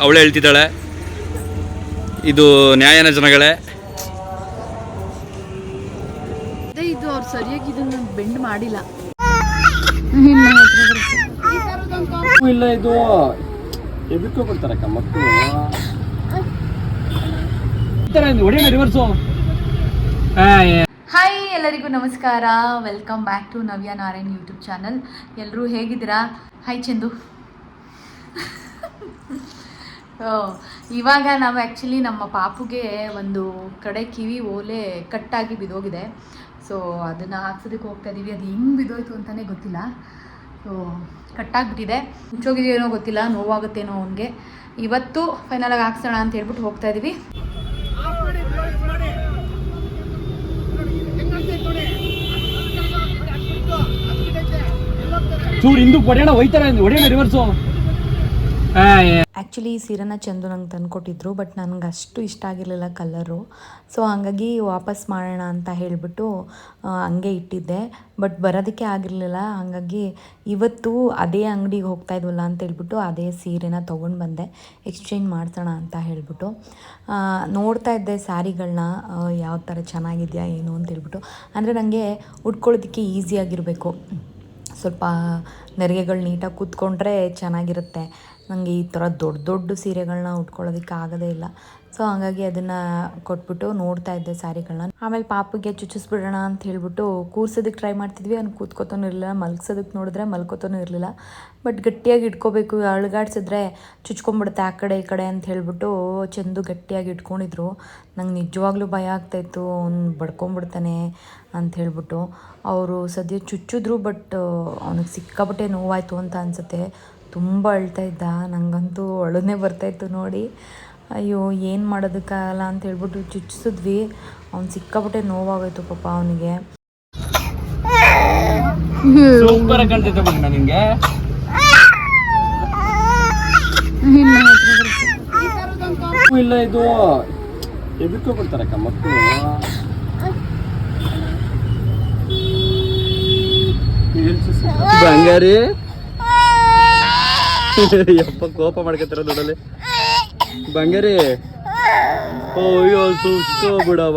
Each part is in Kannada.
ಅವಳೇ ಹೇಳ್ತಿದ್ದಾಳೆ, ಇದು ನ್ಯಾಯನ ಜನಗಳೇ. ಇದು ಅವ್ರು ಸರಿಯಾಗಿ ಇದನ್ನ ಬೆಂಡ್ ಮಾಡಿಲ್ಲ. ಇಲ್ಲ ಇದು ಎದಕ್ಕೂ ಬರ್ತಾರಕ್ಕ ಮಕ್ಕಳು. ಹಾಯ್, ಎಲ್ಲರಿಗೂ ನಮಸ್ಕಾರ. Welcome back to Navya Narayan YouTube channel. ಎಲ್ಲರೂ ಹೇಗಿದ್ದೀರಾ? ಹಾಯ್ ಚಂದು. ಇವಾಗ ನಾವು ಆ್ಯಕ್ಚುಲಿ ನಮ್ಮ ಪಾಪುಗೆ ಒಂದು ಕಡೆ ಕಿವಿ ಓಲೆ ಕಟ್ಟಾಗಿ ಬಿದ್ದೋಗಿದೆ. ಸೊ ಅದನ್ನು ಹಾಕ್ಸೋದಕ್ಕೆ ಹೋಗ್ತಾ ಇದ್ದೀವಿ. ಅದು ಹೆಂಗೆ ಬಿದ್ದೋಯ್ತು ಅಂತಲೇ ಗೊತ್ತಿಲ್ಲ. ಸೊ ಕಟ್ಟಾಗಿಬಿಟ್ಟಿದೆ, ಮುಚ್ಚೋಗಿದೆಯೇನೋ ಗೊತ್ತಿಲ್ಲ, ನೋವಾಗುತ್ತೇನೋ ಅವನಿಗೆ. ಇವತ್ತು ಫೈನಲಾಗಿ ಹಾಕ್ಸೋಣ ಅಂತ ಹೇಳ್ಬಿಟ್ಟು ಹೋಗ್ತಾ ಇದ್ದೀವಿ. ಚೂರು ಹಿಂದಕ್ಕೆ ಹೊಡೆಯೋಣ, ಹೋಯ್ತಾರೆ ಹೊಡೆಯೋಣ ರಿವರ್ಸು. ಆ್ಯಕ್ಚುಲಿ ಈ ಸೀರೆನ ಚಂದು ನಂಗೆ ತಂದುಕೊಟ್ಟಿದ್ರು, ಬಟ್ ನನಗೆ ಅಷ್ಟು ಇಷ್ಟ ಆಗಿರಲಿಲ್ಲ ಕಲರು. ಸೊ ಹಾಗಾಗಿ ವಾಪಸ್ ಮಾಡೋಣ ಅಂತ ಹೇಳಿಬಿಟ್ಟು ಹಂಗೆ ಇಟ್ಟಿದ್ದೆ. ಬಟ್ ಬರೋದಕ್ಕೆ ಆಗಿರಲಿಲ್ಲ. ಹಾಗಾಗಿ ಇವತ್ತು ಅದೇ ಅಂಗಡಿಗೆ ಹೋಗ್ತಾ ಇದ್ವಲ್ಲ ಅಂತ ಹೇಳ್ಬಿಟ್ಟು ಅದೇ ಸೀರೆನ ತೊಗೊಂಡು ಬಂದೆ, ಎಕ್ಸ್ಚೇಂಜ್ ಮಾಡ್ಸೋಣ ಅಂತ ಹೇಳಿಬಿಟ್ಟು. ನೋಡ್ತಾ ಇದ್ದೆ ಸ್ಯಾರಿಗಳನ್ನ, ಯಾವ ಥರ ಚೆನ್ನಾಗಿದೆಯಾ ಏನು ಅಂತ ಹೇಳ್ಬಿಟ್ಟು. ಅಂದರೆ ನನಗೆ ಉಟ್ಕೊಳ್ಳೋದಕ್ಕೆ ಈಸಿಯಾಗಿರಬೇಕು, ಸ್ವಲ್ಪ ನೆರಿಗೆಗಳು ನೀಟಾಗಿ ಕೂತ್ಕೊಂಡ್ರೆ ಚೆನ್ನಾಗಿರುತ್ತೆ. ನನಗೆ ಈ ಥರ ದೊಡ್ಡ ದೊಡ್ಡ ಸೀರೆಗಳನ್ನ ಉಟ್ಕೊಳ್ಳೋದಕ್ಕೆ ಆಗೋದೇ ಇಲ್ಲ. ಸೊ ಹಾಗಾಗಿ ಅದನ್ನು ಕೊಟ್ಬಿಟ್ಟು ನೋಡ್ತಾ ಇದ್ದೆ ಸ್ಯಾರಿಗಳನ್ನ. ಆಮೇಲೆ ಪಾಪಿಗೆ ಚುಚ್ಚಿಸ್ಬಿಡೋಣ ಅಂತ ಹೇಳ್ಬಿಟ್ಟು ಕೂರ್ಸೋದಕ್ಕೆ ಟ್ರೈ ಮಾಡ್ತಿದ್ವಿ. ಅವ್ನು ಕೂತ್ಕೋತಾನೂ ಇರಲಿಲ್ಲ, ಮಲ್ಗ್ಸೋದಕ್ಕೆ ನೋಡಿದ್ರೆ ಮಲ್ಕೋತಾನೂ ಇರಲಿಲ್ಲ. ಬಟ್ ಗಟ್ಟಿಯಾಗಿ ಇಟ್ಕೋಬೇಕು, ಅಳ್ಗಾಡ್ಸಿದ್ರೆ ಚುಚ್ಕೊಂಡ್ಬಿಡುತ್ತೆ ಆ ಕಡೆ ಈ ಕಡೆ ಅಂತ ಹೇಳ್ಬಿಟ್ಟು ಚಂದು ಗಟ್ಟಿಯಾಗಿ ಇಟ್ಕೊಂಡಿದ್ರು. ನಂಗೆ ನಿಜವಾಗ್ಲೂ ಭಯ ಆಗ್ತಾಯಿತ್ತು, ಅವ್ನು ಬಡ್ಕೊಂಬಿಡ್ತಾನೆ ಅಂತ ಹೇಳ್ಬಿಟ್ಟು. ಅವರು ಸದ್ಯ ಚುಚ್ಚಿದ್ರು, ಬಟ್ ಅವನಿಗೆ ಸಿಕ್ಕಾಪಟ್ಟೆ ನೋವಾಯಿತು ಅಂತ ಅನಿಸುತ್ತೆ. ತುಂಬ ಅಳ್ತಾ ಇದ್ದ, ನನಗಂತೂ ಅಳುನೇ ಬರ್ತಾಯಿತ್ತು ನೋಡಿ. ಅಯ್ಯೋ ಏನು ಮಾಡೋದಕ್ಕಾಗಲ್ಲ ಅಂತ ಹೇಳ್ಬಿಟ್ಟು ಚುಚ್ಚಿಸಿದ್ವಿ. ಅವ್ನು ಸಿಕ್ಕಾಪಟ್ಟೆ ನೋವಾಗೋಯ್ತು ಪಾಪ ಅವನಿಗೆ. ಸೂಪರ್ ಕಾಣ್ತೈತೆ ಮಗನ ನಿಂಗೆ. ಇಲ್ಲ ಇದು ಎದಕ್ಕೂ ಬರ್ತಾರಕ್ಕ ಮಕ್ಕಳು. ಬಂಗಾರಿ ಯಪ್ಪ ಕೋಪ ಮಾಡ್ಕೊತಾರ ನೋಡಲ್ಲಿ. ಬಂಗಾರಿ ಅಯ್ಯೋ ಸುಸ್ಕೋ ಬಿಡವ.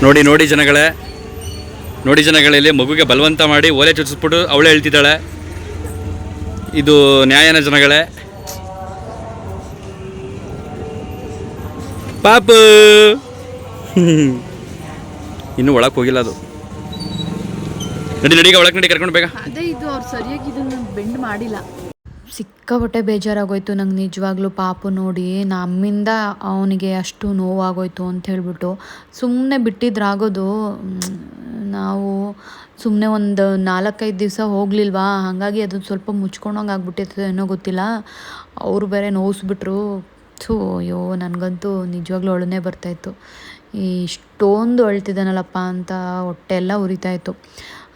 ನೋಡಿ ನೋಡಿ ಜನಗಳೇ, ನೋಡಿ ಜನಗಳಲ್ಲಿ ಮಗುಗೆ ಬಲವಂತ ಮಾಡಿ ಓಲೆ ಚುಚ್ಚಿಸ್ಬಿಟ್ಟು ಅವಳೇ ಹೇಳ್ತಿದ್ದಾಳೆ, ಇದು ನ್ಯಾಯನ ಜನಗಳೇ. ಪಾಪು ಇನ್ನೂ ಒಳಕ್ಕೆ ಹೋಗಿಲ್ಲ ಅದು. ನಡಿ ನಡಿಗೆ ಒಳಗೆ ನಡಿ, ಕರ್ಕೊಂಡು ಬೇಗ. ಅದೇ ಇದು ಅವ್ರು ಸರಿಯಾಗಿ ಇದನ್ನು ಬೆಂಡ್ ಮಾಡಿಲ್ಲ. ಸಿಕ್ಕಾಪಟ್ಟೆ ಬೇಜಾರಾಗೋಯ್ತು ನಂಗೆ ನಿಜವಾಗ್ಲೂ ಪಾಪು ನೋಡಿ. ನಮ್ಮಿಂದ ಅವನಿಗೆ ಅಷ್ಟು ನೋವಾಗೋಯ್ತು ಅಂತ ಹೇಳ್ಬಿಟ್ಟು ಸುಮ್ಮನೆ ಬಿಟ್ಟಿದ್ರಾಗೋದು. ನಾವು ಸುಮ್ಮನೆ ಒಂದು 4-5 ದಿವಸ ಹೋಗಲಿಲ್ವಾ, ಹಾಗಾಗಿ ಅದನ್ನು ಸ್ವಲ್ಪ ಮುಚ್ಕೊಂಡಂಗೆ ಆಗ್ಬಿಟ್ಟಿರ್ತದೆ ಏನೋ ಗೊತ್ತಿಲ್ಲ. ಅವರು ಬೇರೆ ನೋವಿಸ್ಬಿಟ್ರು. ಅಯ್ಯೋ ನನಗಂತೂ ನಿಜವಾಗ್ಲೂ ಅಳುನೇ ಬರ್ತಾಯಿತ್ತು. ಇಷ್ಟೊಂದು ಅಳ್ತಿದ್ದಾನಲ್ಲಪ್ಪ ಅಂತ ಹೊಟ್ಟೆ ಎಲ್ಲ ಉರಿತಾಯಿತ್ತು.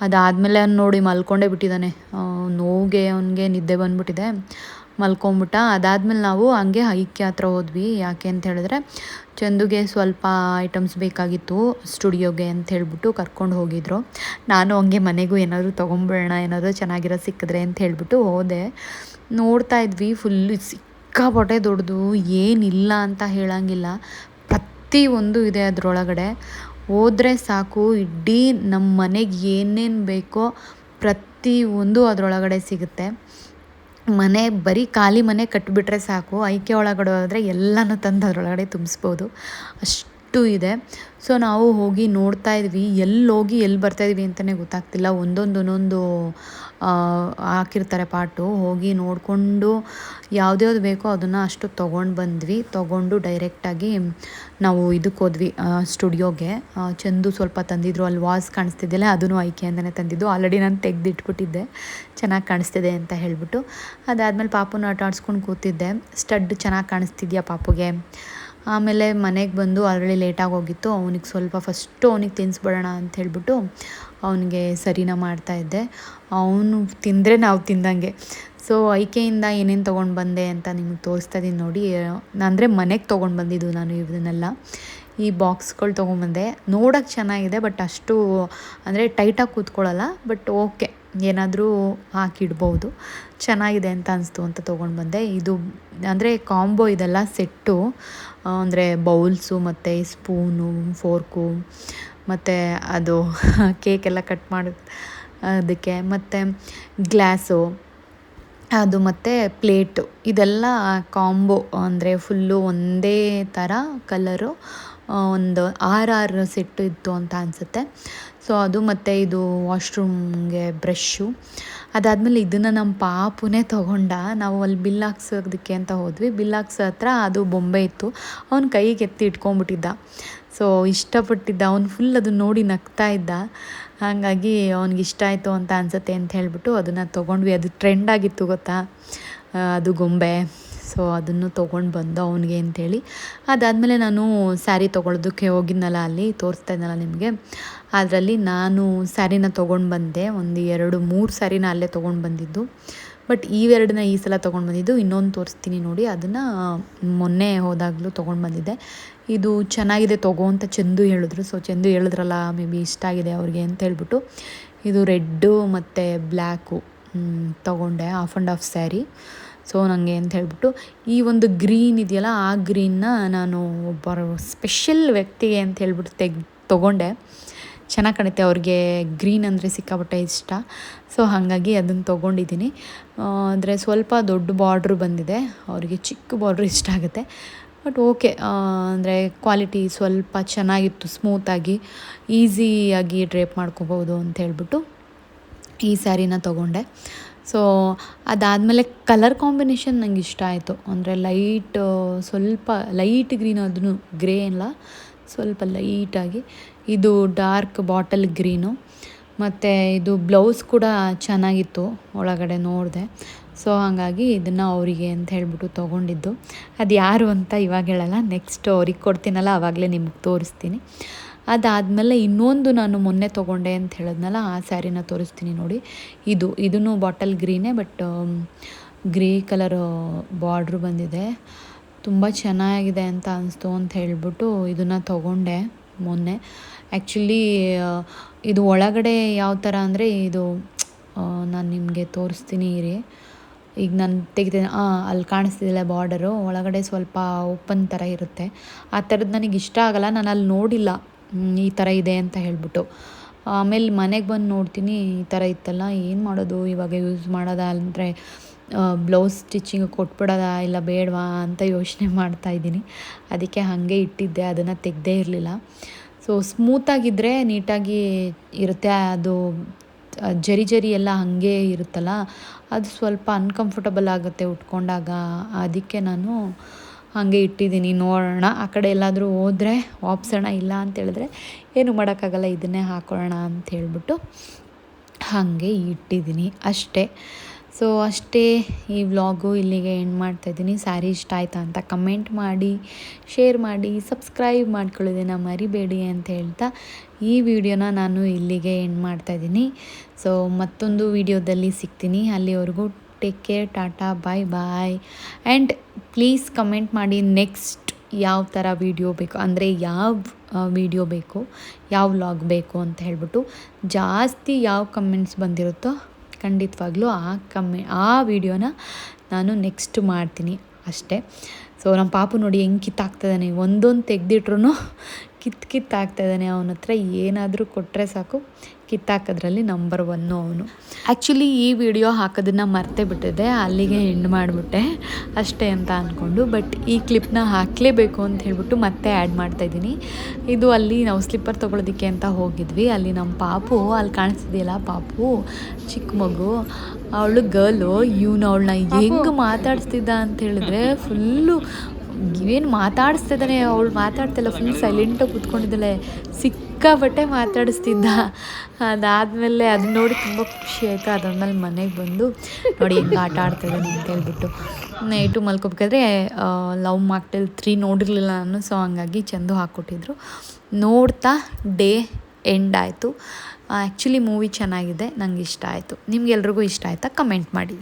ಅದಾದಮೇಲೆ ಅವ್ನು ನೋಡಿ ಮಲ್ಕೊಂಡೇ ಬಿಟ್ಟಿದ್ದಾನೆ. ನೋವಿಗೆ ಅವನಿಗೆ ನಿದ್ದೆ ಬಂದುಬಿಟ್ಟಿದೆ, ಮಲ್ಕೊಂಬಿಟ್ಟ. ಅದಾದಮೇಲೆ ನಾವು ಹಂಗೆ ಐಕ್ಯ ಹತ್ರ ಹೋದ್ವಿ. ಯಾಕೆ ಅಂತ ಹೇಳಿದ್ರೆ ಚಂದುಗೆ ಸ್ವಲ್ಪ ಐಟಮ್ಸ್ ಬೇಕಾಗಿತ್ತು ಸ್ಟುಡಿಯೋಗೆ ಅಂತ ಹೇಳ್ಬಿಟ್ಟು ಕರ್ಕೊಂಡು ಹೋಗಿದ್ರು. ನಾನು ಹಂಗೆ ಮನೆಗೂ ಏನಾದರೂ ತೊಗೊಂಬಿಡೋಣ, ಏನಾದರೂ ಚೆನ್ನಾಗಿರೋದು ಸಿಕ್ಕಿದ್ರೆ ಅಂತ ಹೇಳ್ಬಿಟ್ಟು ಹೋದೆ. ನೋಡ್ತಾ ಇದ್ವಿ, ಫುಲ್ಲು ಸಿಕ್ಕಾಪಟ್ಟೆ ದೊಡ್ಡದು, ಏನಿಲ್ಲ ಅಂತ ಹೇಳಂಗಿಲ್ಲ, ಪ್ರತಿಯೊಂದು ಇದೆ ಅದರೊಳಗಡೆ. ಹೋದರೆ ಸಾಕು, ಇಡೀ ನಮ್ಮ ಮನೆಗೆ ಏನೇನು ಬೇಕೋ ಪ್ರತಿಯೊಂದು ಅದರೊಳಗಡೆ ಸಿಗುತ್ತೆ. ಮನೆ ಬರೀ ಖಾಲಿ ಮನೆ ಕಟ್ಟಿಬಿಟ್ರೆ ಸಾಕು, ಐಕೆ ಒಳಗಡೆ ಹೋದರೆ ಎಲ್ಲನೂ ತಂದು ಅದರೊಳಗಡೆ ತುಂಬಿಸ್ಬೋದು, ಅಷ್ಟು ಇದೆ. ಸೊ ನಾವು ಹೋಗಿ ನೋಡ್ತಾ ಇದ್ವಿ, ಎಲ್ಲಿ ಹೋಗಿ ಎಲ್ಲಿ ಬರ್ತಾಯಿದ್ವಿ ಅಂತಲೇ ಗೊತ್ತಾಗ್ತಿಲ್ಲ. ಒಂದೊಂದು ಹಾಕಿರ್ತಾರೆ ಪಾಟು. ಹೋಗಿ ನೋಡಿಕೊಂಡು ಯಾವ್ದ್ಯಾವ್ದು ಬೇಕೋ ಅದನ್ನು ಅಷ್ಟು ತೊಗೊಂಡು ಬಂದ್ವಿ. ತೊಗೊಂಡು ಡೈರೆಕ್ಟಾಗಿ ನಾವು ಇದಕ್ಕೆ ಹೋದ್ವಿ, ಸ್ಟುಡಿಯೋಗೆ. ಚಂದು ಸ್ವಲ್ಪ ತಂದಿದ್ರು, ಅಲ್ಲಿ ವಾಸ್ ಕಾಣಿಸ್ತಿದ್ದಿಲ್ಲ, ಅದನ್ನು ಐಕೆಯಿಂದನೇ ತಂದಿದ್ದು. ಆಲ್ರೆಡಿ ನಾನು ತೆಗೆದಿಟ್ಬಿಟ್ಟಿದ್ದೆ ಚೆನ್ನಾಗಿ ಕಾಣಿಸ್ತಿದೆ ಅಂತ ಹೇಳ್ಬಿಟ್ಟು. ಅದಾದಮೇಲೆ ಪಾಪುನ ಆಟ ಆಡ್ಸ್ಕೊಂಡು ಕೂತಿದ್ದೆ. ಸ್ಟಡ್ ಚೆನ್ನಾಗಿ ಕಾಣಿಸ್ತಿದ್ಯಾ ಪಾಪುಗೆ. ಆಮೇಲೆ ಮನೆಗೆ ಬಂದು ಆಲ್ರೆಡಿ ಲೇಟಾಗಿ ಹೋಗಿತ್ತು. ಅವನಿಗೆ ಸ್ವಲ್ಪ ಫಸ್ಟು ಅವನಿಗೆ ತಿನ್ನಿಸ್ಬಿಡೋಣ ಅಂತ ಹೇಳ್ಬಿಟ್ಟು ಅವನಿಗೆ ಸರಿನ ಮಾಡ್ತಾಯಿದ್ದೆ. ಅವನು ತಿಂದರೆ ನಾವು ತಿಂದಂಗೆ. ಸೊ ಐಕೆಯಿಂದ ಏನೇನು ತೊಗೊಂಡು ಬಂದೆ ಅಂತ ನಿಮಗೆ ತೋರಿಸ್ತಾ ಇದ್ದೀನಿ ನೋಡಿ. ಅಂದರೆ ಮನೆಗೆ ತೊಗೊಂಡು ಬಂದಿದ್ದು ನಾನು ಇದನ್ನೆಲ್ಲ. ಈ ಬಾಕ್ಸ್ಗಳು ತೊಗೊಂಬಂದೆ. ನೋಡೋಕ್ಕೆ ಚೆನ್ನಾಗಿದೆ, ಬಟ್ ಅಷ್ಟು ಅಂದರೆ ಟೈಟಾಗಿ ಕೂತ್ಕೊಳ್ಳಲ್ಲ, ಬಟ್ ಓಕೆ ಏನಾದರೂ ಹಾಕಿಡ್ಬೋದು. ಚೆನ್ನಾಗಿದೆ ಅಂತ ಅನಿಸ್ತು ಅಂತ ತೊಗೊಂಡು ಬಂದೆ. ಇದು ಅಂದರೆ ಕಾಂಬೋ ಇದೆಲ್ಲ ಸೆಟ್ಟು, ಅಂದರೆ ಬೌಲ್ಸು ಮತ್ತು ಸ್ಪೂನು, ಫೋರ್ಕು ಮತ್ತು ಅದು ಕೇಕೆಲ್ಲ ಕಟ್ ಮಾಡಿ ಅದಕ್ಕೆ, ಮತ್ತು ಗ್ಲಾಸು ಅದು ಮತ್ತು ಪ್ಲೇಟು, ಇದೆಲ್ಲ ಕಾಂಬೋ ಅಂದರೆ ಫುಲ್ಲು ಒಂದೇ ಥರ ಕಲರು ಒಂದು 6 ಸೆಟ್ಟು ಇತ್ತು ಅಂತ ಅನಿಸುತ್ತೆ. ಸೊ ಅದು ಮತ್ತು ಇದು ವಾಶ್ರೂಮ್ಗೆ ಬ್ರಷ್ಷು. ಅದಾದಮೇಲೆ ಇದನ್ನು ನಮ್ಮ ಪಾಪುನೇ ತೊಗೊಂಡ. ನಾವು ಅಲ್ಲಿ ಬಿಲ್ ಹಾಕ್ಸೋದಕ್ಕೆ ಅಂತ ಹೋದ್ವಿ. ಬಿಲ್ ಹಾಕ್ಸೋ ಹತ್ರ ಅದು ಬೊಂಬೆ ಇತ್ತು, ಅವ್ನ ಕೈಗೆ ಎತ್ತಿ ಇಟ್ಕೊಂಡ್ಬಿಟ್ಟಿದ್ದ. ಸೊ ಇಷ್ಟಪಟ್ಟಿದ್ದ, ಅವ್ನು ಫುಲ್ ಅದನ್ನ ನೋಡಿ ನಗ್ತಾ ಇದ್ದ. ಹಾಗಾಗಿ ಅವ್ನಿಗೆ ಇಷ್ಟ ಆಯಿತು ಅಂತ ಅನಿಸುತ್ತೆ ಅಂತ ಹೇಳಿಬಿಟ್ಟು ಅದನ್ನು ತೊಗೊಂಡ್ವಿ. ಅದು ಟ್ರೆಂಡ್ ಆಗಿತ್ತು ಗೊತ್ತಾ, ಅದು ಗೊಂಬೆ. ಸೊ ಅದನ್ನು ತೊಗೊಂಡು ಬಂದು ಅವನಿಗೆ ಅಂಥೇಳಿ. ಅದಾದಮೇಲೆ ನಾನು ಸ್ಯಾರಿ ತೊಗೊಳೋದಕ್ಕೆ ಹೋಗಿದ್ನಲ್ಲ, ಅಲ್ಲಿ ತೋರಿಸ್ತಾ ಇದ್ನಲ್ಲ ನಿಮಗೆ, ಅದರಲ್ಲಿ ನಾನು ಸ್ಯಾರಿನ ತೊಗೊಂಡು ಬಂದೆ. ಒಂದು 2-3 ಸ್ಯಾರಿನ ಅಲ್ಲೇ ತೊಗೊಂಡು ಬಂದಿದ್ದು. ಬಟ್ ಇವೆರಡನ್ನ ಈ ಸಲ ತೊಗೊಂಡು ಬಂದಿದ್ದು. ಇನ್ನೊಂದು ತೋರಿಸ್ತೀನಿ ನೋಡಿ, ಅದನ್ನು ಮೊನ್ನೆ ಹೋದಾಗಲೂ ತೊಗೊಂಡು ಬಂದಿದ್ದೆ. ಇದು ಚೆನ್ನಾಗಿದೆ ತೊಗೋ ಅಂತ ಚಂದು ಹೇಳಿದ್ರು. ಸೊ ಚಂದು ಹೇಳಿದ್ರಲ್ಲ, ಮೇ ಬಿ ಇಷ್ಟ ಆಗಿದೆ ಅವ್ರಿಗೆ ಅಂತ ಹೇಳ್ಬಿಟ್ಟು ಇದು ರೆಡ್ಡು ಮತ್ತು ಬ್ಲ್ಯಾಕು ತೊಗೊಂಡೆ, half and half sari. So ನನಗೆ ಅಂತ ಹೇಳ್ಬಿಟ್ಟು ಈ ಒಂದು ಗ್ರೀನ್ ಇದೆಯಲ್ಲ, ಆ ಗ್ರೀನ್ನ ನಾನು ಒಬ್ಬರು ಸ್ಪೆಷಲ್ ವ್ಯಕ್ತಿಗೆ ಅಂತ ಹೇಳ್ಬಿಟ್ಟು ತೊಗೊಂಡೆ. ಚೆನ್ನಾಗಿ ಕಾಣುತ್ತೆ, ಅವ್ರಿಗೆ ಗ್ರೀನ್ ಅಂದರೆ ಸಿಕ್ಕಾಪಟ್ಟೆ ಇಷ್ಟ. ಸೊ ಹಾಗಾಗಿ ಅದನ್ನು ತೊಗೊಂಡಿದ್ದೀನಿ. ಅಂದರೆ ಸ್ವಲ್ಪ ದೊಡ್ಡ ಬಾರ್ಡ್ರು ಬಂದಿದೆ, ಅವರಿಗೆ ಚಿಕ್ಕ ಬಾರ್ಡ್ರು ಇಷ್ಟ ಆಗುತ್ತೆ. ಬಟ್ ಓಕೆ, ಅಂದರೆ ಕ್ವಾಲಿಟಿ ಸ್ವಲ್ಪ ಚೆನ್ನಾಗಿತ್ತು, ಸ್ಮೂತಾಗಿ ಈಸಿಯಾಗಿ ಡ್ರೇಪ್ ಮಾಡ್ಕೋಬೋದು ಅಂತ ಹೇಳ್ಬಿಟ್ಟು ಈ ಸ್ಯಾರಿನ ತೊಗೊಂಡೆ. ಸೊ ಅದಾದಮೇಲೆ ಕಲರ್ ಕಾಂಬಿನೇಷನ್ ನಂಗೆ ಇಷ್ಟ ಆಯಿತು. ಅಂದರೆ ಸ್ವಲ್ಪ ಲೈಟ್ ಗ್ರೀನ್, ಅದನ್ನು ಗ್ರೇ ಅಲ್ಲ, ಸ್ವಲ್ಪ ಲೈಟಾಗಿ. ಇದು ಡಾರ್ಕ್ ಬಾಟಲ್ ಗ್ರೀನು. ಮತ್ತು ಇದು ಬ್ಲೌಸ್ ಕೂಡ ಚೆನ್ನಾಗಿತ್ತು, ಒಳಗಡೆ ನೋಡಿದೆ. ಸೊ ಹಾಗಾಗಿ ಇದನ್ನು ಅವರಿಗೆ ಅಂತ ಹೇಳ್ಬಿಟ್ಟು ತೊಗೊಂಡಿದ್ದು. ಅದು ಯಾರು ಅಂತ ಇವಾಗ ಹೇಳಲ್ಲ, ನೆಕ್ಸ್ಟ್ ಅವ್ರಿಗೆ ಕೊಡ್ತೀನಲ್ಲ ಆವಾಗಲೇ ನಿಮ್ಗೆ ತೋರಿಸ್ತೀನಿ. ಅದಾದಮೇಲೆ ಇನ್ನೊಂದು ನಾನು ಮೊನ್ನೆ ತೊಗೊಂಡೆ ಅಂತ ಹೇಳಿದ್ನಲ್ಲ, ಆ ಸ್ಯಾರಿನ ತೋರಿಸ್ತೀನಿ ನೋಡಿ. ಇದೂ ಬಾಟಲ್ ಗ್ರೀನೇ, ಬಟ್ ಗ್ರೇ ಕಲರ್ ಬಾರ್ಡ್ರು ಬಂದಿದೆ. ತುಂಬ ಚೆನ್ನಾಗಿದೆ ಅಂತ ಅನಿಸ್ತು ಅಂತ ಹೇಳ್ಬಿಟ್ಟು ಇದನ್ನು ತೊಗೊಂಡೆ ಮೊನ್ನೆ. ಆ್ಯಕ್ಚುಲಿ ಇದು ಒಳಗಡೆ ಯಾವ ಥರ ಅಂದರೆ, ಇದು ನಾನು ನಿಮಗೆ ತೋರಿಸ್ತೀನಿ ಇರಿ. ಈಗ ನಾನು ತೆಗಿತೀನಿ, ಅಲ್ಲಿ ಕಾಣಿಸ್ತಿದ್ದಿಲ್ಲ ಬಾರ್ಡರು, ಒಳಗಡೆ ಸ್ವಲ್ಪ ಓಪನ್ ಥರ ಇರುತ್ತೆ. ಆ ಥರದ್ದು ನನಗೆ ಇಷ್ಟ ಆಗಲ್ಲ, ನಾನು ಅಲ್ಲಿ ನೋಡಿಲ್ಲ ಈ ಥರ ಇದೆ ಅಂತ ಹೇಳ್ಬಿಟ್ಟು. ಆಮೇಲೆ ಮನೆಗೆ ಬಂದು ನೋಡ್ತೀನಿ ಈ ಥರ ಇತ್ತಲ್ಲ, ಏನು ಮಾಡೋದು ಇವಾಗ, ಯೂಸ್ ಮಾಡೋದ ಅಂದರೆ ಬ್ಲೌಸ್ ಸ್ಟಿಚಿಂಗ್ ಕೊಟ್ಬಿಡೋದಾ ಇಲ್ಲ ಬೇಡವಾ ಅಂತ ಯೋಚನೆ ಮಾಡ್ತಾಯಿದ್ದೀನಿ. ಅದಕ್ಕೆ ಹಾಗೆ ಇಟ್ಟಿದ್ದೆ, ಅದನ್ನು ತೆಗೆದೇ ಇರಲಿಲ್ಲ. ಸೊ ಸ್ಮೂತಾಗಿದ್ದರೆ ನೀಟಾಗಿ ಇರುತ್ತೆ, ಅದು ಜರಿ ಎಲ್ಲ ಹಾಗೆ ಇರುತ್ತಲ್ಲ, ಅದು ಸ್ವಲ್ಪ ಅನ್ಕಂಫರ್ಟಬಲ್ ಆಗುತ್ತೆ ಉಟ್ಕೊಂಡಾಗ. ಅದಕ್ಕೆ ನಾನು ಹಾಗೆ ಇಟ್ಟಿದ್ದೀನಿ. ನೋಡೋಣ, ಆ ಕಡೆ ಎಲ್ಲಾದರೂ ಹೋದರೆ ವಾಪಸೋಣ, ಇಲ್ಲ ಅಂತೇಳಿದ್ರೆ ಏನು ಮಾಡೋಕ್ಕಾಗಲ್ಲ, ಇದನ್ನೇ ಹಾಕೊಳ್ಳೋಣ ಅಂತ ಹೇಳ್ಬಿಟ್ಟು ಹಾಗೆ ಇಟ್ಟಿದ್ದೀನಿ ಅಷ್ಟೇ. ಸೊ ಅಷ್ಟೇ, ಈ ವ್ಲಾಗು ಇಲ್ಲಿಗೆ ಎಂಡ್ ಮಾಡ್ತಾಯಿದ್ದೀನಿ. ಸ್ಯಾರಿ ಇಷ್ಟ ಆಯಿತಾ ಅಂತ ಕಮೆಂಟ್ ಮಾಡಿ, ಶೇರ್ ಮಾಡಿ, ಸಬ್ಸ್ಕ್ರೈಬ್ ಮಾಡ್ಕೊಳ್ಳೋದನ್ನು ಮರಿಬೇಡಿ ಅಂತ ಹೇಳ್ತಾ ಈ ವಿಡಿಯೋನ ನಾನು ಇಲ್ಲಿಗೆ ಎಂಡ್ ಮಾಡ್ತಾಯಿದ್ದೀನಿ. ಸೊ ಮತ್ತೊಂದು ವಿಡಿಯೋದಲ್ಲಿ ಸಿಗ್ತೀನಿ. ಅಲ್ಲಿವರೆಗೂ take care, tata, bye bye. And please comment ಮಾಡಿ ನೆಕ್ಸ್ಟ್ ಯಾವ ಥರ ವಿಡಿಯೋ ಬೇಕು, ಅಂದರೆ ಯಾವ ವಿಡಿಯೋ ಬೇಕು, ಯಾವ ವ್ಲಾಗ್ ಬೇಕು ಅಂತ ಹೇಳ್ಬಿಟ್ಟು. ಜಾಸ್ತಿ ಯಾವ ಕಮೆಂಟ್ಸ್ ಬಂದಿರುತ್ತೋ ಖಂಡಿತವಾಗ್ಲೂ ಆ ವಿಡಿಯೋನ ನಾನು ನೆಕ್ಸ್ಟ್ ಮಾಡ್ತೀನಿ ಅಷ್ಟೇ. ಸೊ ನಮ್ಮ ಪಾಪು ನೋಡಿ ಹೆಂಗೆ ಕಿತ್ತಾಗ್ತಾಯಿದ್ದಾನೆ, ಒಂದೊಂದು ತೆಗೆದಿಟ್ರು ಕಿತ್ತಾಗ್ತಾಯಿದ್ದಾನೆ. ಅವನ ಹತ್ರ ಏನಾದರೂ ಕೊಟ್ಟರೆ ಸಾಕು, ಕಿತ್ತಾಕೋದ್ರಲ್ಲಿ ನಂಬರ್ 1 ಅವನು. ಆ್ಯಕ್ಚುಲಿ ಈ ವಿಡಿಯೋ ಹಾಕೋದನ್ನು ಮರ್ತೇ ಬಿಟ್ಟಿದ್ದೆ, ಅಲ್ಲಿಗೆ ಎಂಡ್ ಮಾಡಿಬಿಟ್ಟೆ ಅಷ್ಟೇ ಅಂತ ಅಂದ್ಕೊಂಡು. ಬಟ್ ಈ ಕ್ಲಿಪ್ನ ಹಾಕಲೇಬೇಕು ಅಂತ ಹೇಳ್ಬಿಟ್ಟು ಮತ್ತೆ ಆ್ಯಡ್ ಮಾಡ್ತಾಯಿದ್ದೀನಿ. ಇದು ಅಲ್ಲಿ ನಾವು ಸ್ಲಿಪ್ಪರ್ ತೊಗೊಳೋದಕ್ಕೆ ಅಂತ ಹೋಗಿದ್ವಿ. ಅಲ್ಲಿ ನಮ್ಮ ಪಾಪು, ಅಲ್ಲಿ ಕಾಣಿಸ್ತಿದೆಯಲ್ಲ ಪಾಪು, ಚಿಕ್ಕ ಮಗು, ಅವಳು ಗರ್ಲು. ಅವಳನ್ನ ಹೆಂಗೆ ಮಾತಾಡಿಸ್ತಿದ್ದ ಅಂತ ಹೇಳಿದ್ರೆ, ಫುಲ್ಲು ಏನು ಮಾತಾಡಿಸ್ತಿದ್ದಾನೆ, ಅವಳು ಮಾತಾಡ್ತಿಲ್ಲ, ಫುಲ್ ಸೈಲೆಂಟಾಗಿ ಕೂತ್ಕೊಂಡಿದ್ದಾಳೆ, ಸಿಕ್ಕಾಬಟ್ಟೆ ಮಾತಾಡಿಸ್ತಿದ್ದ. ಅದಾದಮೇಲೆ ಅದನ್ನ ನೋಡಿ ತುಂಬ ಖುಷಿ ಆಯಿತು. ಅದಾದ್ಮೇಲೆ ಮನೆಗೆ ಬಂದು ನೋಡಿ ಹೆಂಗೆ ಆಟ ಆಡ್ತಿದ್ದಾನೆ ಅಂತ ಹೇಳ್ಬಿಟ್ಟು ನೈಟು ಮಲ್ಕೋಬೇಕಾದ್ರೆ ಲವ್ ಮಾಕ್ಟೇಲ್ 3 ನೋಡಿರಲಿಲ್ಲ ನಾನು. ಸೊ ಹಂಗಾಗಿ ಚಂದು ಹಾಕ್ಕೊಟ್ಟಿದ್ರು, ನೋಡ್ತಾ ಡೇ ಎಂಡ್ ಆಯಿತು. ಆ್ಯಕ್ಚುಲಿ ಮೂವಿ ಚೆನ್ನಾಗಿದೆ, ನಂಗೆ ಇಷ್ಟ ಆಯಿತು. ನಿಮ್ಗೆಲ್ರಿಗೂ ಇಷ್ಟ ಆಯಿತಾ ಕಮೆಂಟ್ ಮಾಡಿ.